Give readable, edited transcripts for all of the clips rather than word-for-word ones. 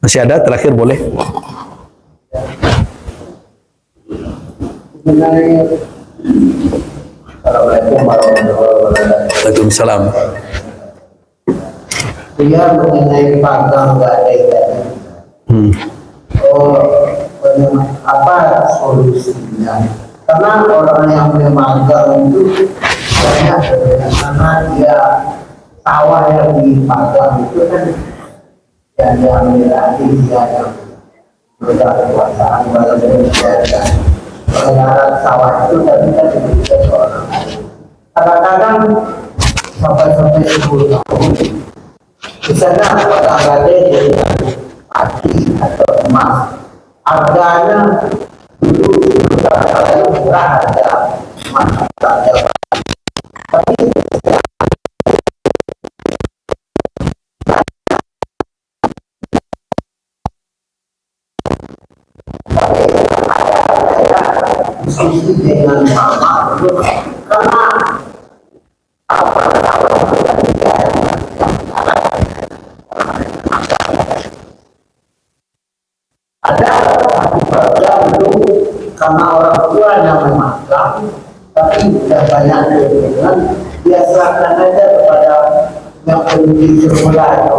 Masih ada terakhir boleh? Assalamualaikum warahmatullahi wabarakatuh. Waalaikumsalam. Dia mengenai pagang gadai tadi. Apa solusinya? Karena orang yang memagang itu banyak karena dia sawah yang dipagang itu kan yang berarti dia yang sudah kekuasaan walaupun dia pengarah sawah itu tadi kan diberikan orang. Kadang-kadang sampai 10 tahun di sana pagang gadai jadi padi atau emas. Harganya dulu sudah murah harga emas harga. Tapi diskusi dengan mama itu karena ada bagian itu karena orang tua yang memasak tapi tidak banyak keuntungan, dia serahkan aja kepada yang pendidik semula itu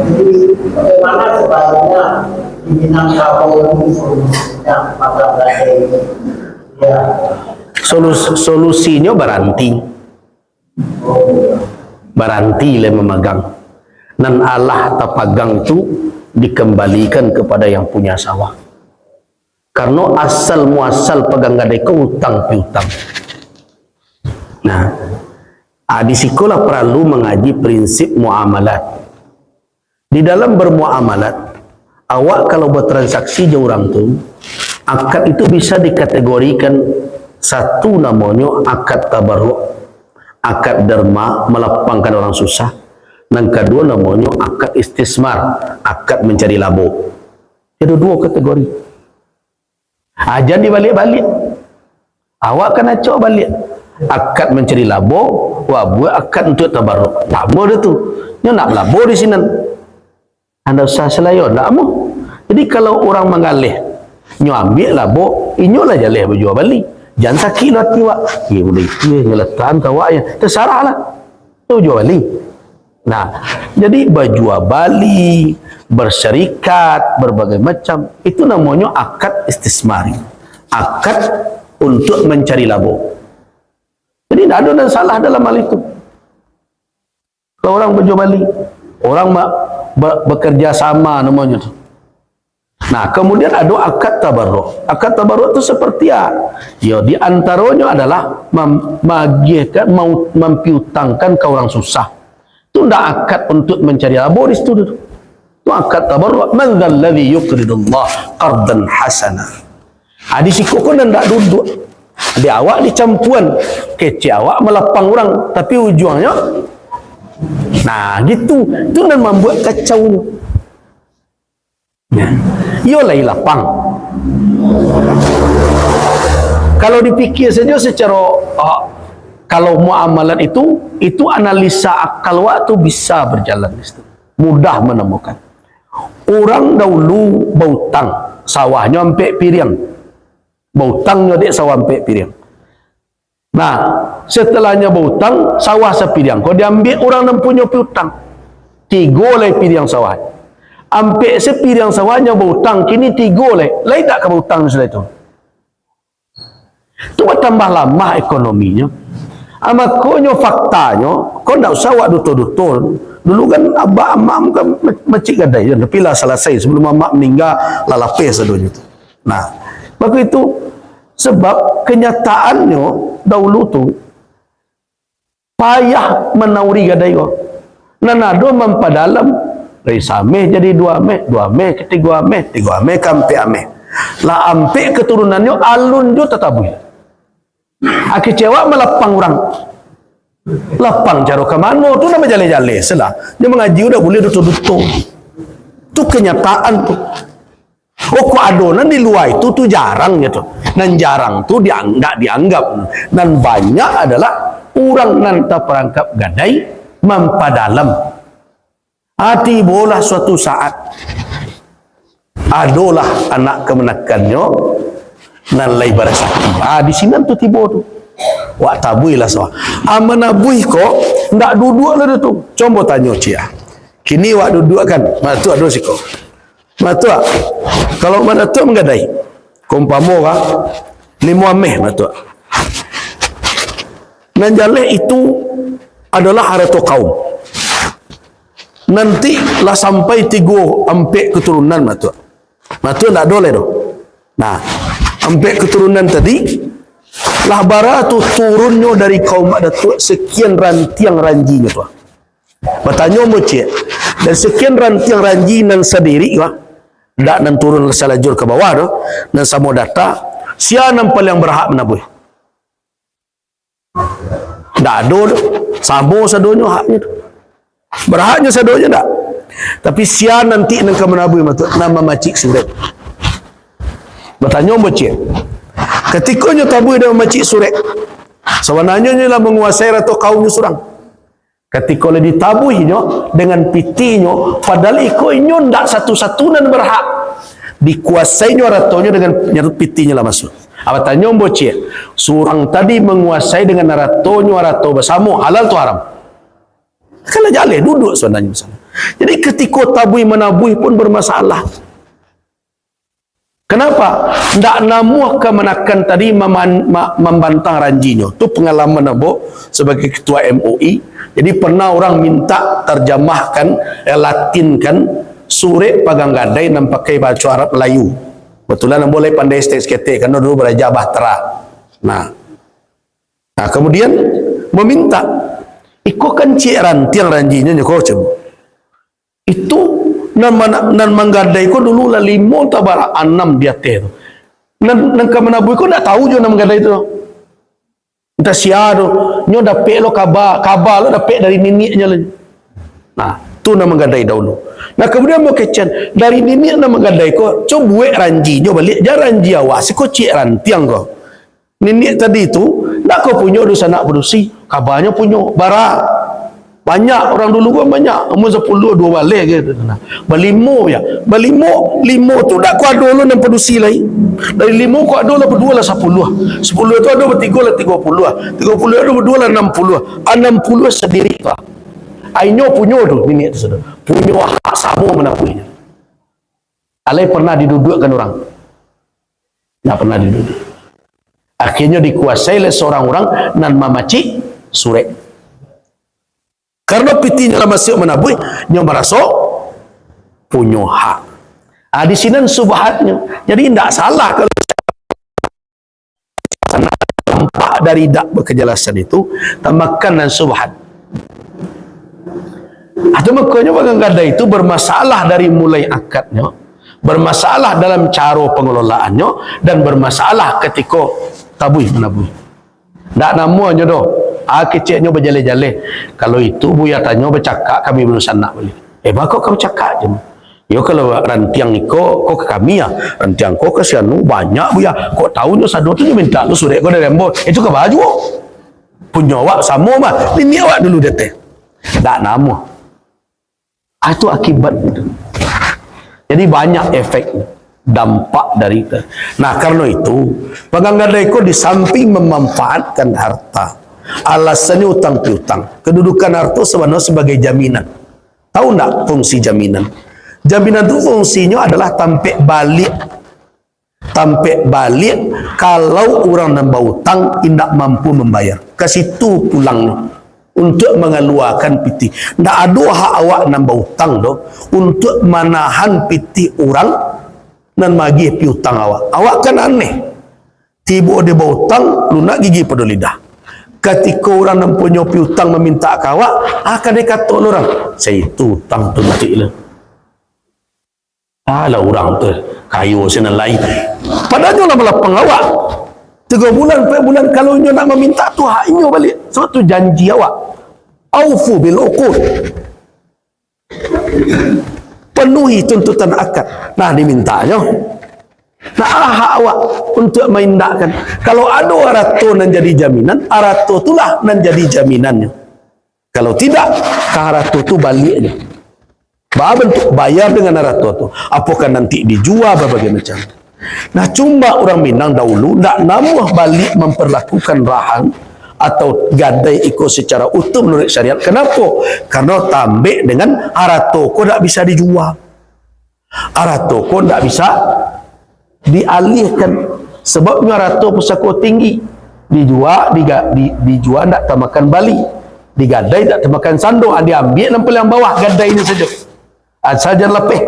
jadi bagaimana sebaiknya di Minangkabau ini solusinya pagang gadai ini ya Solusinya baranti le memegang, dan Allah tapagang itu dikembalikan kepada yang punya sawah. Karena asal muasal pegang gadai ke utang piutang. Nah, di sekolah perlu mengaji prinsip muamalat. Di dalam bermuamalat, awak kalau bertransaksi je orang tu, akad itu bisa dikategorikan satu namanya akad tabarruk, akad derma melapangkan orang susah, dan kedua namanya akad istismar, akad mencari labo. Itu dua kategori. Aja dibalik-balik. Awak kena coba balik. Akad mencari labo, wah buat akad untuk tabarruk. Labo dia tu. Dia nak labo di sini. Anda usah selayo, tak mau. Jadi kalau orang mengalih, nyo ambil labo, inyo lah jaleh berjual balik. Jangan sakit lah hati wak. Boleh itu ngeletahan kawaknya. Terserahlah. Itu jual balik. Nah, jadi berjual balik, bersyarikat, berbagai macam, itu namanya akad istismari. Akad untuk mencari labo. Jadi tidak ada salah dalam hal itu. Kalau orang berjual balik, orang bekerja sama namanya tu. Nah, kemudian ada akad tabarruk. Akad tabarruk itu seperti apa? Ya, di antaranya adalah memagihkan, mempiutangkan ke orang susah. Itu tidak akad untuk mencari labo di situ. Itu akad tabarruk. Man dzal ladzi yuqridullah qardan hasana. Di siku pun tidak duduk. Di awak dicampuan. Kecil awak melapang orang, tapi ujungnya nah gitu. Itu dan membuat kacau. Ya. Yolah lapang. Kalau dipikir saja secara kalau muamalat itu analisa akal waktu bisa berjalan, mudah menemukan. Orang dahulu bautang sawahnya sampai piring, bautangnya dek sawah sampai piring. Nah, setelahnya bautang sawah sepiring, kau diambil orang yang punya piutang 3 oleh piring sawah. Ampe sepiring sawahnya berhutang, kini 3 oleh. Lain tak ke berhutang sudah itu? Itu bertambah lama ekonominya. Makanya faktanya, kau tak usah buat dutur-dutur. Dulu kan abah amak kan macik gadai. Tapi lah selesai sebelum amak meninggal, lah lapis sedunia itu. Nah, maka itu sebab kenyataannya dahulu tu payah menauri gadai kau. Nanado mempadalam dari sameh jadi 2 ameh, 2 ameh ke 3 ameh, 3 ameh ke 4 ameh. Lah ampe keturunannya alun jo tetabu. Kecewa melapang orang. Lapang cara ke mana tu nama jale-jale selah. Dia mengaji udah boleh betul-betul. Tu kenyataan tu. Oh kok adonan di luar itu tu jarang gitu. Dan jarang tu dianggap. Dan banyak adalah orang nan perangkap gadai mempadalam. Hati bola suatu saat adalah anak kemenakannya nan lai barasaki. Di sini tu tiba tu. Wak tabui lah soal. Menabui kok ndak duduk lah tu. Coba tanya cia. Kini wak duduk kan. Matu ada siko. Matu kalau mana tu menggadai. Kompamo kah? Lima meh matu. Nan jaleh itu adalah harta kaum. Nanti lah sampai 3 keturunan matu. Matu tak boleh tu. Nah, 4 keturunan tadi lah bara tu turunnya dari kaum Datuk sekian rantiang ranjinya tu. Bertanya mo cik, dan sekian rantiang ranji nan sendiri kah? Ndak nan turun salajur ke bawah tu, dan sama data siapa yang paling berhak menabui? Ndak ada tu. Sama sadonya haknya tu. Berhaknya sadonya tak. Tapi siapa nanti nak menabui maksud nama macik surat. Bertanya macik. Ketika nyo tabui dengan macik surat. Sebenarnya nyo lah menguasai ratu kaumnya surang. Ketika le ditabui nyo dengan pitinya padahal iko nyo ndak satu-satunan berhak. Dikuasai nyo ratunya dengan nyarut pitinya lah masuk. Apa tanya macik. Surang tadi menguasai dengan ratunya ratu bersama halal tu haram. Kalau jaleh duduk sebenarnya bersama. Jadi ketika tabui menabui pun bermasalah. Kenapa? Ndak namuh kemenakan tadi membantang ranjinya. Itu pengalaman Abo sebagai ketua MUI. Jadi pernah orang minta terjemahkan, latinkan surat pagang gadai dan pakai bahasa Arab Melayu. Betulan boleh pandai stek-stek karena dulu belajar bahtera. Nah, kemudian meminta iko kan cik rantiang ranjinya nyoko cem. Itu nan manggadai ko dulu lah 5 tabara 6 dia teh. Nan kemenabui ko ndak tahu jo nan manggadai itu. Entah sia do nyo dapet lo kabar lo dapet dari niniknya lah. Nah, tu nan manggadai dahulu. Nah, kemudian mau kecan dari ninik nan manggadai ko coba buat ranjinya balik jangan ranji awak siko cik rantiang ko. Ninik tadi tu nak kau punya dosa nak produksi kabarnya punya bara banyak orang dulu kan banyak umur 10 2 balik gitu nah berlimo ya limo tu dak kau ada lo nan produksi lain dari 5 kau ada lo berdua lah 10 itu ada bertiga lah 30 ada berdua lah 60 sendiri kah ainyo punya tu ini tu sudah punya hak sama menapuinya alai pernah didudukkan orang tak pernah diduduk. Akhirnya dikuasai oleh seorang orang nan mamaci surat. Karena pitinya masih menabui, yang merasa punya hak. Di sini subhatnya. Jadi tidak salah kalau nampak dari dak berkejelasan itu, tambahkan dan subhat. Atau makanya bagang gada itu bermasalah dari mulai akadnya, bermasalah dalam cara pengelolaannya, dan bermasalah ketika tabui menabui. Tak namanya doh. Keciknya berjale-jale. Kalau itu buya tanya bercakap kami berusaha nak beli. Bakok kau cakap je. Yo kalau rantiang ni kok ke kami ya. Rantiang kok ke sianu banyak buya. Kok tahunya sadu tu dia minta lu surat kau dari embor. Itu ke baju. Punya awak sama mah. Ini awak dulu deteh. Tak nama. Itu akibat itu. Jadi banyak efeknya. Dampak dari itu. Nah, karena itu pegang gadai ko di samping memanfaatkan harta, alasannya utang piutang. Kedudukan harta sebenarnya sebagai jaminan. Tahu enggak fungsi jaminan? Jaminan itu fungsinya adalah tampik balik. Tampik balik kalau orang nambah utang tidak mampu membayar. Ke situ pulangnya untuk mengeluarkan piti. Tidak ada hak awak nambah utang doh untuk menahan piti orang dan magi piutang awak. Awak kan aneh. Tiba dia bawa utang, lu nak gigi pada lidah. Ketika orang yang punya piutang meminta ke awak, akan dia kata orang, saya itu utang tu mati lah. Alah orang tu, kayu sana lain. Padahal lah melapang awak. 3 bulan, 4 bulan, kalau nyo nak meminta tu, hak nyo balik. Sebab tu janji awak. Aufu bil uqud. Penuhi tuntutan akad. Nah, dimintanya. Nah, hak awak untuk mengindahkan. Kalau ada arato nan jadi jaminan, arato itulah nan jadi jaminannya. Kalau tidak, ke arato itu baliknya. bentuk bayar dengan arato tu. Apakah nanti dijual berbagai macam. Nah, cuma orang Minang dahulu tak namuh balik memperlakukan rahan atau gadai ikut secara utuh menurut syariat. Kenapa? Karena tambik dengan arato ko tak bisa dijual. Arato ko tak bisa dialihkan. Sebabnya arato pusako tinggi. Dijual tak tamakan bali. Digadai tak tamakan sandung. Diambil nampil yang bawah gadainya saja. Saja lepih.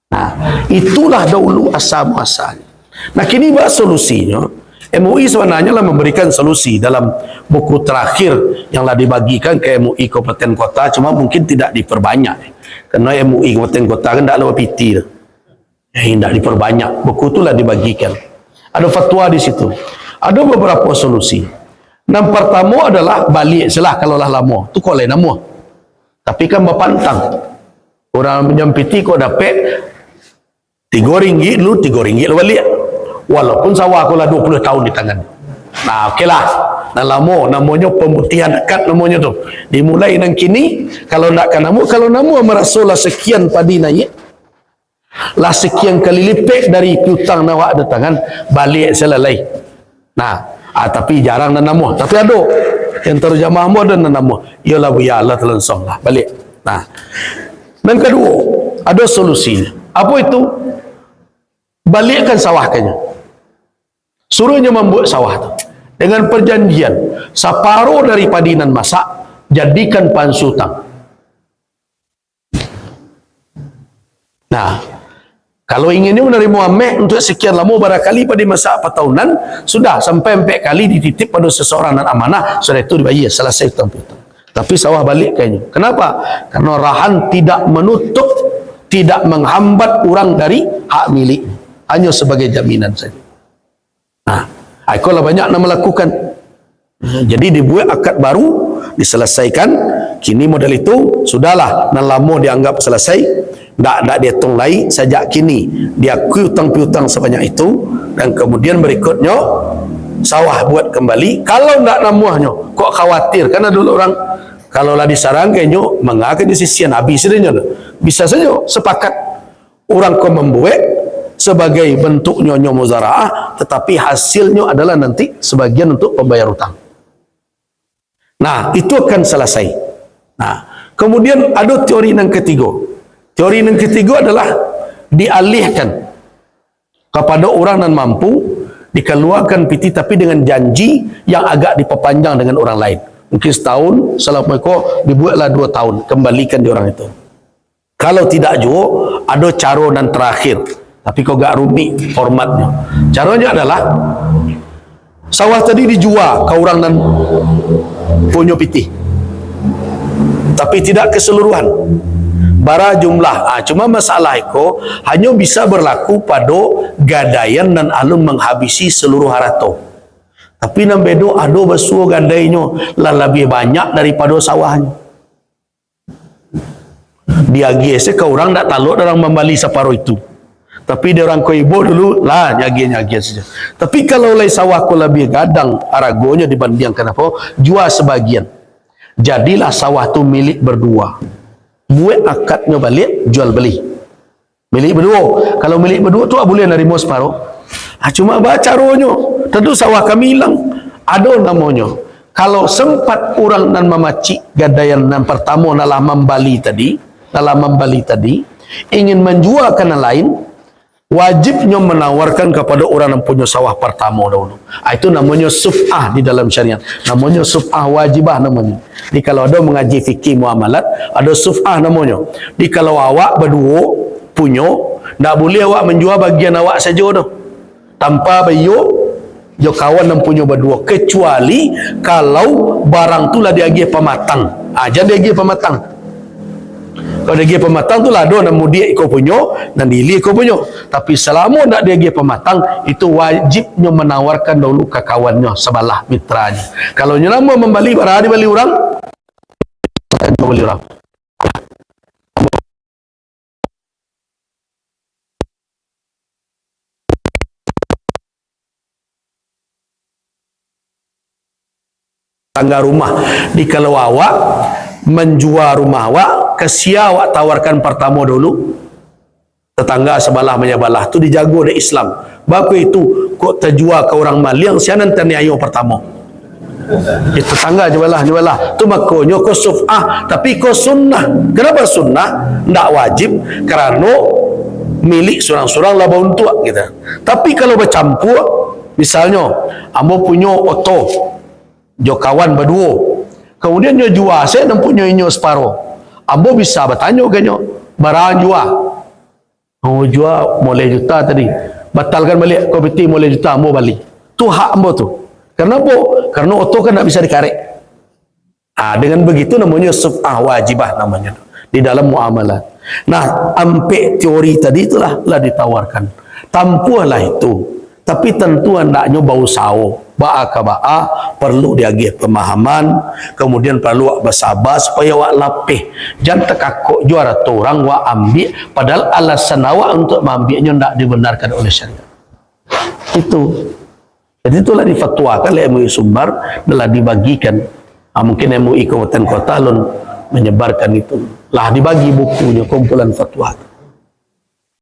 Nah, itulah dahulu asal-muasalnya. Nah, kini buat solusinya. MUI sebenarnya lah memberikan solusi dalam buku terakhir yang lah dibagikan ke MUI Kabupaten Kota, cuma mungkin tidak diperbanyak. Karena MUI Kabupaten Kota kan tak lewat PT dah. Tidak diperbanyak. Buku itulah dibagikan. Ada fatwa di situ. Ada beberapa solusi. Yang pertama adalah balik selah kalau lah lama. Tu kau lain nama. Tapi kan berpantang. Orang menyampiti kau dapat RM3 dulu, RM3 balik. Walaupun sawah aku lah 20 tahun di tangan. Nah, okeylah. Nah, lama namanya pemutihan dekat namanya tu. Dimulai nang kini kalau nakkan namu, kalau namu merasalah sekian padi naik. Lah sekian kali lipat dari piutang nawak ada tangan balik selesai. Nah, tapi jarang dan namu. Tapi ada yang terjemah mu dan namu. Ialah biarlah terlangsung lah balik. Nah, dan kedua, ada solusi. Apa itu? Balikkan sawahkannya. Suruhnya membuat sawah itu. Dengan perjanjian, separuh dari padinan masak, jadikan pansutang. Nah, kalau inginnya menerima ameh untuk sekian lama, barangkali pada masa 4 tahunan, sudah sampai 4 kali dititip pada seseorang dan amanah, sudah itu dibayar, selesai hutang-hutang. Tapi sawah balik kayaknya. Kenapa? Karena rahan tidak menutup, tidak menghambat orang dari hak milik. Hanya sebagai jaminan saja. Nah, itulah banyak yang melakukan. Jadi dibuat akad baru, diselesaikan. Kini model itu sudahlah, dan lama dianggap selesai. Tak dihitung lagi sejak kini. Diakui hutang-piutang sebanyak itu, dan kemudian berikutnya sawah buat kembali. Kalau tak namuahnya, kok khawatir? Karena dulu orang kalau lah disarang kayaknya mengaku di sisian habis saja. Bisa saja sepakat orang kau membuat sebagai bentuk nyonya muzaraah, tetapi hasilnya adalah nanti sebagian untuk pembayar hutang. Nah, itu akan selesai. Nah, kemudian ada teori yang ketiga. Teori yang ketiga adalah dialihkan kepada orang yang mampu, dikeluarkan PT tapi dengan janji yang agak diperpanjang dengan orang lain. Mungkin setahun, Assalamualaikum, dibuatlah 2 tahun, kembalikan di orang itu. Kalau tidak juga, ada cara dan terakhir. Tapi kau gak rumit formatnya. Caranya adalah sawah tadi dijual ke orang dan punya PT. Tapi tidak keseluruhan. Bara jumlah. Cuma masalah itu hanya bisa berlaku pada gadaian dan alun menghabisi seluruh harato. Tapi nang bedo ada besua gadainya lah lebih banyak daripada sawahnya. Dia giese ke orang tak tahu orang membali separuh itu. Tapi dia orang koibo dulu lah nyagi saja. Tapi kalau lai sawah ko lebih gadang aragonya dibandingkan apa, jual sebagian. Jadilah sawah tu milik berdua. Buat akadnya balik, jual beli. Milik berdua. Kalau milik berdua tu boleh nerima separuh. Cuma baca caranya. Tentu sawah kami hilang. Ada namanya. Kalau sempat orang dan memacik gadaian yang pertama dalam membali tadi, ingin menjual ke lain, wajibnya menawarkan kepada orang yang punya sawah pertama dahulu. Itu namanya suf'ah di dalam syariat. Namanya suf'ah wajibah namanya. Di kalau ada mengaji fikih muamalat, ada suf'ah namanya. Di kalau awak berdua punya, tak boleh awak menjual bagian awak saja dah. Tanpa bayar, jo kawan yang punya berdua. Kecuali kalau barang tu lah diagih pematang. Jadi diagih pematang. Kalau dia pematang tu lah ada nak mudik kau punya dan dili kau punya. Tapi selama nak dia pematang, itu wajibnya menawarkan dahulu ke kawannya sebelah mitranya. Kalau nyelama membali barang dibali orang, beli orang. Tangga rumah. Di kalau awak menjual rumah awak, kesia awak tawarkan pertama dulu, tetangga sebelah menyebelah tu dijago oleh Islam. Bapa itu kok terjual ke orang Maliang sianan taniayo pertama. Itu tetangga jebalah tu makanya ko suf'ah tapi ko sunnah. Kenapa sunnah? Ndak wajib kerana milik surang-surang lah baun tua gitu. Tapi kalau bercampur, misalnya ambo punya oto jo kawan berdua, kemudian dia jual, saya nak punya inyo separuh, ambo bisa bertanya kanyo barang jual, ambo jual mulai juta tadi, batalkan balik kopiti mulai juta, ambo balik tu hak ambo tu. Kenapa? Karena oto kan tak bisa dikarek. Dengan begitu namanya suf'ah wajibah namanya di dalam muamalah. Nah, ampek teori tadi itulah ditawarkan. Tampuhlah itu. Tapi tentu hendaknya bau sawo. Ba'a ka ba'a, perlu diagih pemahaman, kemudian perlu bersabar supaya wak lapih. Jangan tekakuk juara tu orang wak ambil, padahal alasan awak untuk mengambilnya tidak dibenarkan oleh syariat. Itu. Jadi itulah difatwakan oleh MUI Sumbar, telah dibagikan. Mungkin MUI Kabupaten Kota menyebarkan itu. Lah dibagi bukunya, kumpulan fatwa.